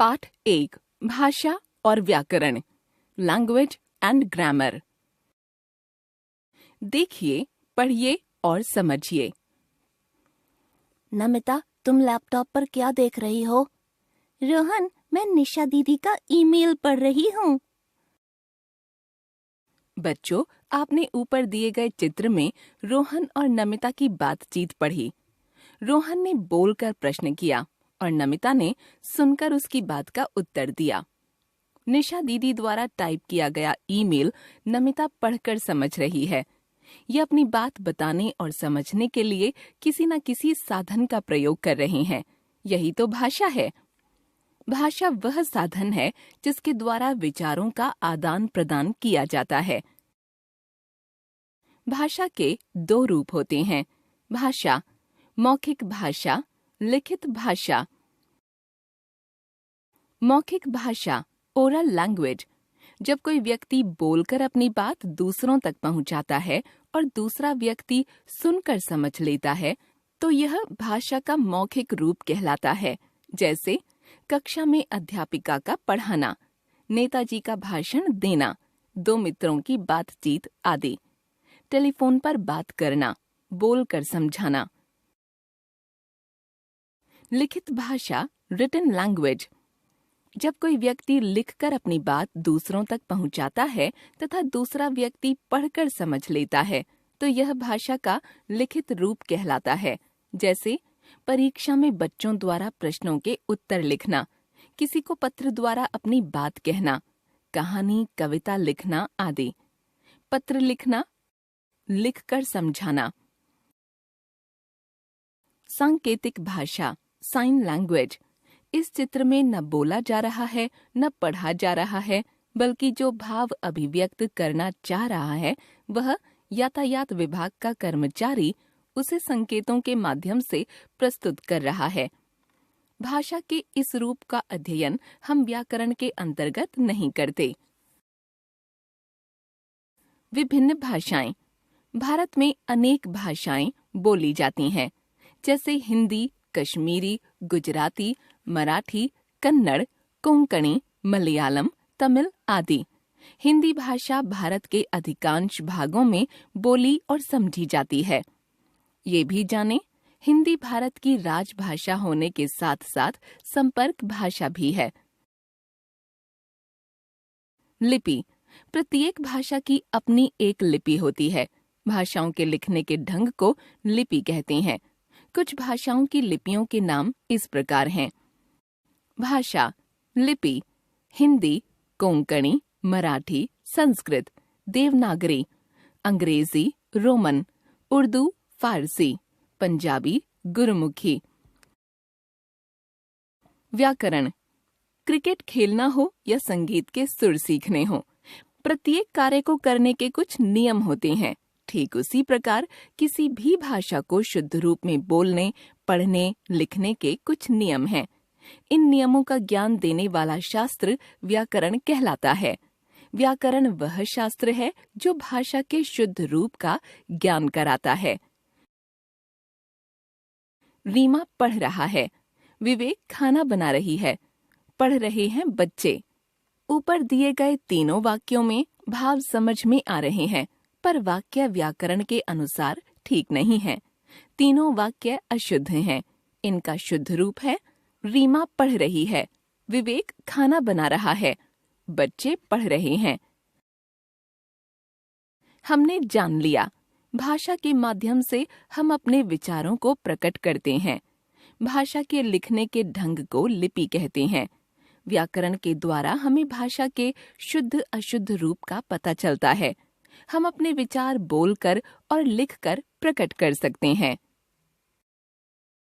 पाठ 1 भाषा और व्याकरण लैंग्वेज एंड ग्रामर। देखिए, पढ़िए और समझिए। नमिता, तुम लैपटॉप पर क्या देख रही हो? रोहन, मैं निशा दीदी का ईमेल पढ़ रही हूँ। बच्चों, आपने ऊपर दिए गए चित्र में रोहन और नमिता की बातचीत पढ़ी। रोहन ने बोलकर प्रश्न किया और नमिता ने सुनकर उसकी बात का उत्तर दिया। निशा दीदी द्वारा टाइप किया गया ईमेल नमिता पढ़कर समझ रही है। ये अपनी बात बताने और समझने के लिए किसी न किसी साधन का प्रयोग कर रहे हैं। यही तो भाषा है। भाषा वह साधन है जिसके द्वारा विचारों का आदान प्रदान किया जाता है। भाषा के 2 रूप होते हैं। भाषा, मौखिक भाषा, लिखित भाषा। मौखिक भाषा, ओरल लैंग्वेज, जब कोई व्यक्ति बोलकर अपनी बात दूसरों तक पहुंचाता है और दूसरा व्यक्ति सुनकर समझ लेता है, तो यह भाषा का मौखिक रूप कहलाता है। जैसे कक्षा में अध्यापिका का पढ़ाना, नेताजी का भाषण देना, 2 मित्रों की बातचीत आदि। टेलीफोन पर बात करना, बोलकर समझाना। लिखित भाषा, रिटन लैंग्वेज, जब कोई व्यक्ति लिखकर अपनी बात दूसरों तक पहुंचाता है तथा दूसरा व्यक्ति पढ़कर समझ लेता है, तो यह भाषा का लिखित रूप कहलाता है। जैसे परीक्षा में बच्चों द्वारा प्रश्नों के उत्तर लिखना, किसी को पत्र द्वारा अपनी बात कहना, कहानी कविता लिखना आदि। पत्र लिखना, लिखकर समझाना। सांकेतिक भाषा, साइन लैंग्वेज, इस चित्र में न बोला जा रहा है न पढ़ा जा रहा है, बल्कि जो भाव अभिव्यक्त करना चाह रहा है वह यातायात विभाग का कर्मचारी उसे संकेतों के माध्यम से प्रस्तुत कर रहा है। भाषा के इस रूप का अध्ययन हम व्याकरण के अंतर्गत नहीं करते। विभिन्न भाषाएं, भारत में अनेक भाषाएं बोली जाती हैं, जैसे हिंदी, कश्मीरी, गुजराती, मराठी, कन्नड़, कोंकणी, मलयालम, तमिल आदि। हिंदी भाषा भारत के अधिकांश भागों में बोली और समझी जाती है। ये भी जानें, हिंदी भारत की राजभाषा होने के साथ साथ संपर्क भाषा भी है। लिपि, प्रत्येक भाषा की अपनी एक लिपि होती है। भाषाओं के लिखने के ढंग को लिपि कहते हैं। कुछ भाषाओं की लिपियों के नाम इस प्रकार हैं। भाषा, लिपि, हिंदी, कोंकणी, मराठी, संस्कृत, देवनागरी, अंग्रेजी, रोमन, उर्दू, फारसी, पंजाबी, गुरमुखी। व्याकरण, क्रिकेट खेलना हो या संगीत के सुर सीखने हो, प्रत्येक कार्य को करने के कुछ नियम होते हैं। ठीक उसी प्रकार किसी भी भाषा को शुद्ध रूप में बोलने, पढ़ने, लिखने के कुछ नियम हैं। इन नियमों का ज्ञान देने वाला शास्त्र व्याकरण कहलाता है। व्याकरण वह शास्त्र है जो भाषा के शुद्ध रूप का ज्ञान कराता है। रीमा पढ़ रहा है, विवेक खाना बना रही है, पढ़ रहे हैं बच्चे। ऊपर दिए गए तीनों वाक्यों में भाव समझ में आ रहे हैं, पर वाक्य व्याकरण के अनुसार ठीक नहीं है। तीनों वाक्य अशुद्ध हैं। इनका शुद्ध रूप है, रीमा पढ़ रही है, विवेक खाना बना रहा है, बच्चे पढ़ रहे हैं। हमने जान लिया, भाषा के माध्यम से हम अपने विचारों को प्रकट करते हैं। भाषा के लिखने के ढंग को लिपि कहते हैं। व्याकरण के द्वारा हमें भाषा के शुद्ध अशुद्ध रूप का पता चलता है। हम अपने विचार बोलकर और लिखकर प्रकट कर सकते हैं।